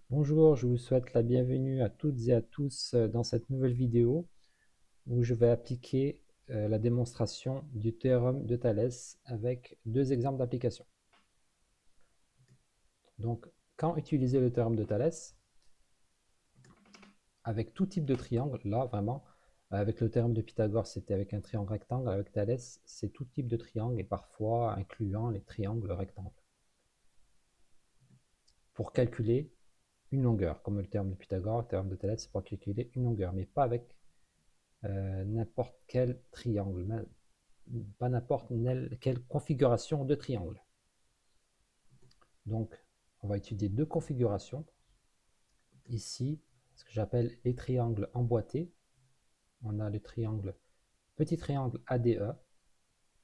Bonjour, je vous souhaite la bienvenue à toutes et à tous dans cette nouvelle vidéo où je vais appliquer la démonstration du théorème de Thalès avec deux exemples d'application. Donc, quand utiliser le théorème de Thalès? Avec tout type de triangle, là vraiment, avec le théorème de Pythagore c'était avec un triangle rectangle, avec Thalès c'est tout type de triangle et parfois incluant les triangles rectangles. Pour calculer une longueur, comme le théorème de Pythagore, le théorème de Thalès c'est pour calculer une longueur, mais pas avec n'importe quel triangle, pas n'importe quelle configuration de triangle. Donc, on va étudier deux configurations. Ici, ce que j'appelle les triangles emboîtés. On a le triangle, petit triangle ADE.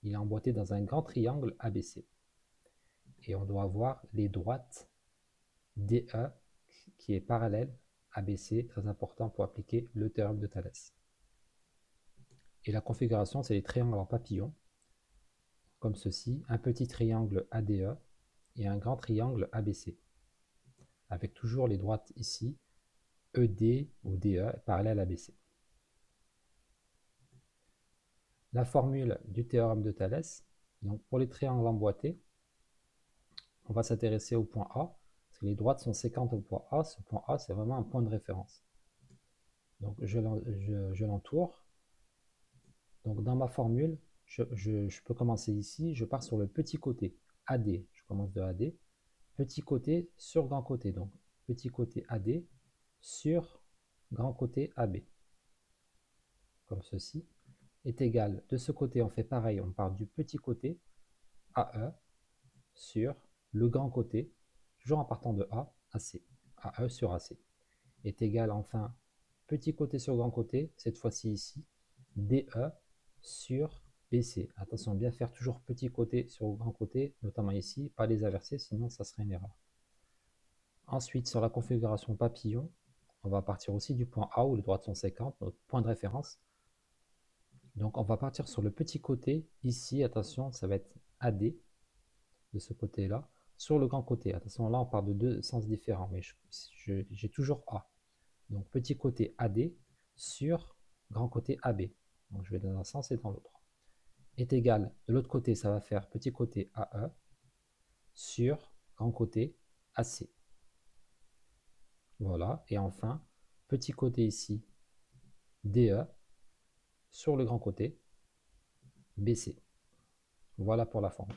Il est emboîté dans un grand triangle ABC. Et on doit avoir les droites DE qui est parallèle ABC, très important pour appliquer le théorème de Thalès. Et la configuration, c'est les triangles en papillon, comme ceci, un petit triangle ADE et un grand triangle ABC, avec toujours les droites ici, ED ou DE parallèle à ABC. La formule du théorème de Thalès, donc pour les triangles emboîtés, on va s'intéresser au point A, parce que les droites sont séquentes au point A. Ce point A, c'est vraiment un point de référence. Donc je l'entoure. Donc dans ma formule, je peux commencer ici, je pars sur le petit côté AD, je commence de AD, petit côté sur grand côté, donc petit côté AD sur grand côté AB, comme ceci, est égal, de ce côté on fait pareil, on part du petit côté AE sur le grand côté, toujours en partant de A, AC, AE sur AC, est égal enfin, petit côté sur grand côté, cette fois-ci ici, DE sur BC. Attention, bien faire toujours petit côté sur grand côté, notamment ici, pas les inverser, sinon ça serait une erreur. Ensuite, sur la configuration papillon, on va partir aussi du point A où les droites sont séquentes, notre point de référence. Donc on va partir sur le petit côté, ici, attention, ça va être AD, de ce côté-là, sur le grand côté. Attention, là on part de deux sens différents, mais j'ai toujours A. Donc petit côté AD sur grand côté AB. Donc je vais dans un sens et dans l'autre. Est égal, de l'autre côté, ça va faire petit côté AE sur grand côté AC. Voilà, et enfin, petit côté ici, DE sur le grand côté BC. Voilà pour la forme.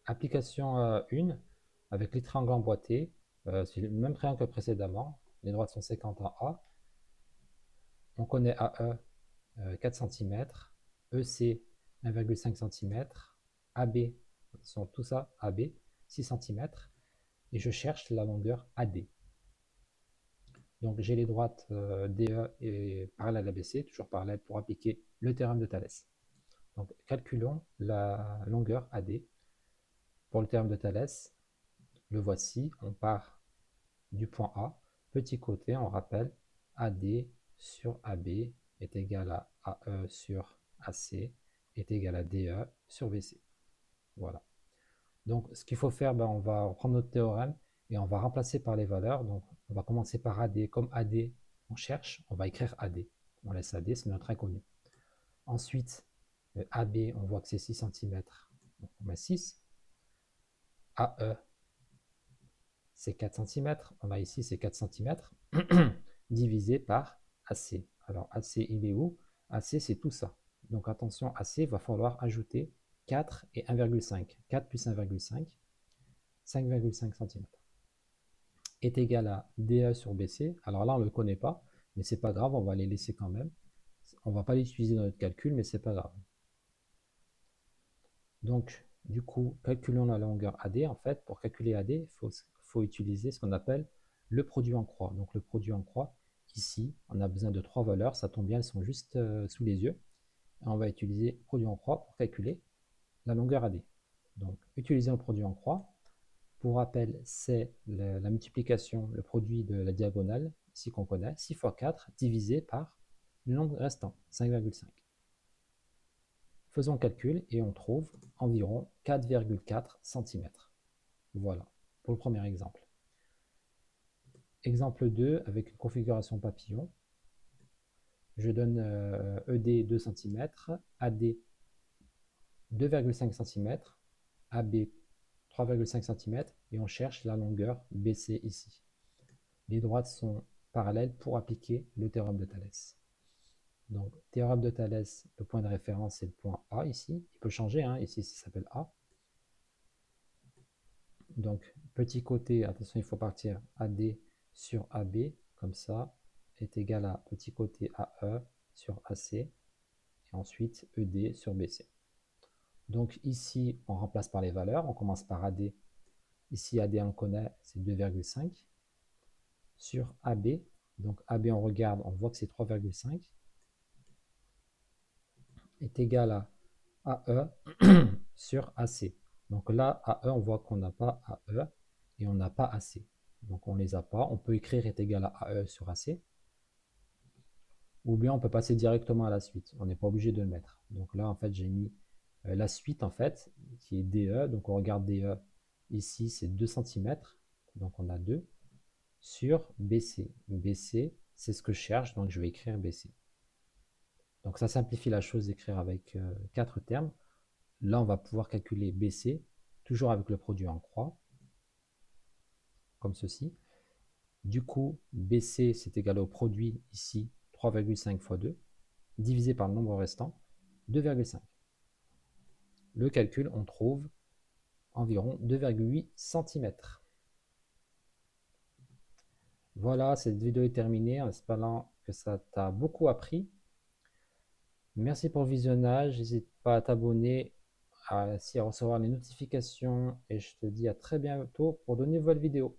Application 1, avec les triangles emboîtés, c'est le même triangle que précédemment, les droites sont séquentes en A. On connaît AE 4 cm, EC 1,5 cm, AB, sont tout ça AB 6 cm, et je cherche la longueur AD. Donc j'ai les droites DE et parallèle à ABC, toujours parallèle pour appliquer le théorème de Thalès. Donc calculons la longueur AD. Pour le théorème de Thalès, le voici, on part du point A, petit côté, on rappelle, AD sur AB est égal à AE sur AC est égal à DE sur BC. Voilà. Donc ce qu'il faut faire, on va prendre notre théorème et on va remplacer par les valeurs. Donc on va commencer par AD. Comme AD, on cherche, on va écrire AD. On laisse AD, c'est notre inconnu. Ensuite, AB, on voit que c'est 6 cm. Donc on met 6. AE, c'est 4 cm. On a ici, c'est 4 cm. Divisé par AC. Alors AC, il est où? AC, c'est tout ça. Donc attention, AC, il va falloir ajouter 4 et 1,5. 4 plus 1,5, 5,5 cm. Est égal à DE sur BC. Alors là, on ne le connaît pas, mais c'est pas grave, on va les laisser quand même. On ne va pas l'utiliser dans notre calcul, mais c'est pas grave. Donc, du coup, calculons la longueur AD. En fait, pour calculer AD, il faut utiliser ce qu'on appelle le produit en croix. Donc, le produit en croix, ici, on a besoin de trois valeurs. Ça tombe bien, elles sont juste sous les yeux. Et on va utiliser le produit en croix pour calculer la longueur AD. Donc, utilisons le produit en croix. Pour rappel, c'est la multiplication, le produit de la diagonale, ici qu'on connaît, 6 fois 4, divisé par le nombre restant, 5,5. Faisons le calcul et on trouve environ 4,4 cm. Voilà, pour le premier exemple. Exemple 2, avec une configuration papillon. Je donne ED 2 cm, AD 2,5 cm, AB 3,5 cm, et on cherche la longueur BC ici. Les droites sont parallèles pour appliquer le théorème de Thalès. Donc, théorème de Thalès, le point de référence, c'est le point A ici. Il peut changer, hein, ici ça s'appelle A. Donc, petit côté, attention, il faut partir AD sur AB, comme ça, est égal à petit côté AE sur AC, et ensuite ED sur BC. Donc ici, on remplace par les valeurs, on commence par AD. Ici, AD, on connaît, c'est 2,5. Sur AB, donc AB, on regarde, on voit que c'est 3,5, est égal à AE sur AC. Donc là, AE, on voit qu'on n'a pas AE et on n'a pas AC. Donc on ne les a pas. On peut écrire est égal à AE sur AC. Ou bien on peut passer directement à la suite. On n'est pas obligé de le mettre. Donc là, en fait, j'ai mis la suite, en fait, qui est DE. Donc on regarde DE. Ici, c'est 2 cm. Donc on a 2. Sur BC. BC, c'est ce que je cherche. Donc je vais écrire BC. Donc ça simplifie la chose d'écrire avec 4 termes. Là, on va pouvoir calculer BC, toujours avec le produit en croix, comme ceci. Du coup, BC, c'est égal au produit ici, 3,5 fois 2, divisé par le nombre restant, 2,5. Le calcul, on trouve environ 2,8 cm. Voilà, cette vidéo est terminée en espérant que ça t'a beaucoup appris. Merci pour le visionnage. N'hésite pas à t'abonner, à recevoir les notifications et je te dis à très bientôt pour de nouvelles vidéos.